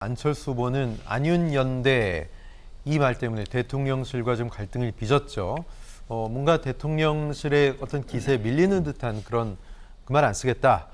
안철수 후보는 안윤연대 이 말 때문에 대통령실과 좀 갈등을 빚었죠. 뭔가 대통령실의 어떤 기세에 밀리는 듯한 그런 그 말 안 쓰겠다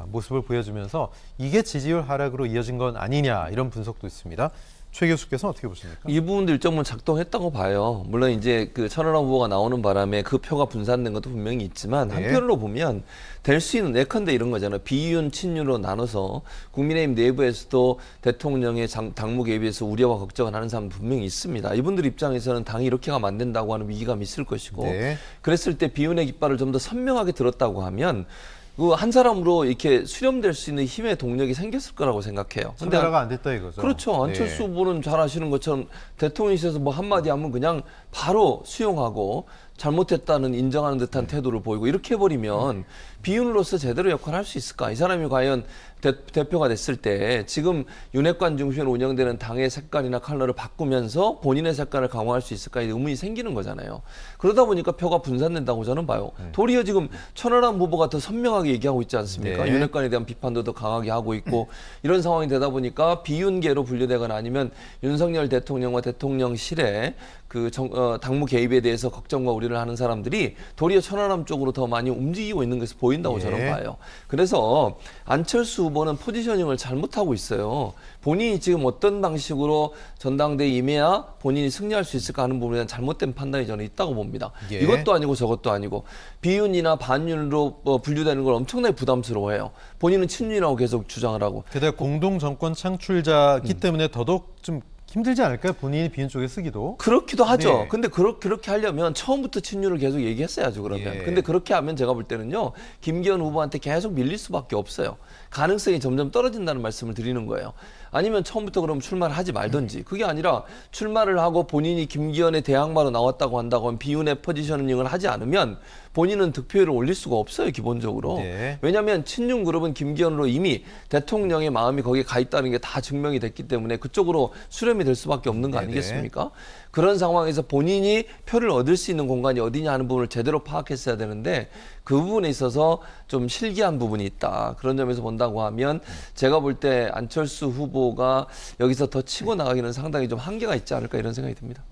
모습을 보여주면서 이게 지지율 하락으로 이어진 건 아니냐 이런 분석도 있습니다. 최 교수께서는 어떻게 보십니까? 이 부분도 일정 부분 작동했다고 봐요. 물론 이제 그 천하람 후보가 나오는 바람에 그 표가 분산된 것도 분명히 있지만 네. 한편으로 보면 될 수 있는 예컨대 이런 거잖아요. 비윤, 친윤으로 나눠서 국민의힘 내부에서도 대통령의 당무 개입에서 우려와 걱정을 하는 사람 분명히 있습니다. 이분들 입장에서는 당이 이렇게 가면 안 된다고 하는 위기감이 있을 것이고 네. 그랬을 때 비윤의 깃발을 좀 더 선명하게 들었다고 하면 그 한 사람으로 이렇게 수렴될 수 있는 힘의 동력이 생겼을 거라고 생각해요. 근데 나라가 안 됐다 이거죠. 그렇죠. 안철수 네. 후보는 잘 아시는 것처럼 대통령실에서 뭐 한마디 하면 그냥 바로 수용하고 잘못했다는 인정하는 듯한 태도를 보이고 이렇게 해버리면 비윤으로서 제대로 역할을 할 수 있을까? 이 사람이 과연 대표가 됐을 때 지금 윤핵관 중심으로 운영되는 당의 색깔이나 컬러를 바꾸면서 본인의 색깔을 강화할 수 있을까? 이 의문이 생기는 거잖아요. 그러다 보니까 표가 분산된다고 저는 봐요. 도리어 지금 천하람 후보가 더 선명하게 얘기하고 있지 않습니까? 네. 윤핵관에 대한 비판도 더 강하게 하고 있고 이런 상황이 되다 보니까 비윤계로 분류되거나 아니면 윤석열 대통령과 대통령실의 그 당무 개입에 대해서 걱정과 우려를 하는 사람들이 도리어 천하람 쪽으로 더 많이 움직이고 있는 것이 보인다고 예. 저는 봐요. 그래서 안철수 후보는 포지셔닝을 잘못하고 있어요. 본인이 지금 어떤 방식으로 전당대에 임해야 본인이 승리할 수 있을까 하는 부분에 대한 잘못된 판단이 저는 있다고 봅니다. 예. 이것도 아니고 저것도 아니고 비윤이나 반윤으로 분류되는 걸 엄청나게 부담스러워해요. 본인은 친윤이라고 계속 주장을 하고. 게다가 공동 정권 창출자기 때문에 더더욱 좀 힘들지 않을까요? 본인이 비윤 쪽에 쓰기도. 그렇기도 하죠. 네. 근데 그렇게 하려면 처음부터 친윤을 계속 얘기했어야죠, 그러면. 예. 근데 그렇게 하면 제가 볼 때는요, 김기현 후보한테 계속 밀릴 수밖에 없어요. 가능성이 점점 떨어진다는 말씀을 드리는 거예요. 아니면 처음부터 그럼 출마를 하지 말든지. 그게 아니라 출마를 하고 본인이 김기현의 대항마로 나왔다고 한다고 하면 비윤의 포지셔닝을 하지 않으면 본인은 득표율을 올릴 수가 없어요, 기본적으로. 네. 왜냐하면 친윤 그룹은 김기현으로 이미 대통령의 마음이 거기에 가 있다는 게 다 증명이 됐기 때문에 그쪽으로 수렴이 될 수밖에 없는 거 네네. 아니겠습니까? 그런 상황에서 본인이 표를 얻을 수 있는 공간이 어디냐 하는 부분을 제대로 파악했어야 되는데 그 부분에 있어서 좀 실기한 부분이 있다. 그런 점에서 본다고 하면 제가 볼 때 안철수 후보가 여기서 더 치고 나가기는 상당히 좀 한계가 있지 않을까 이런 생각이 듭니다.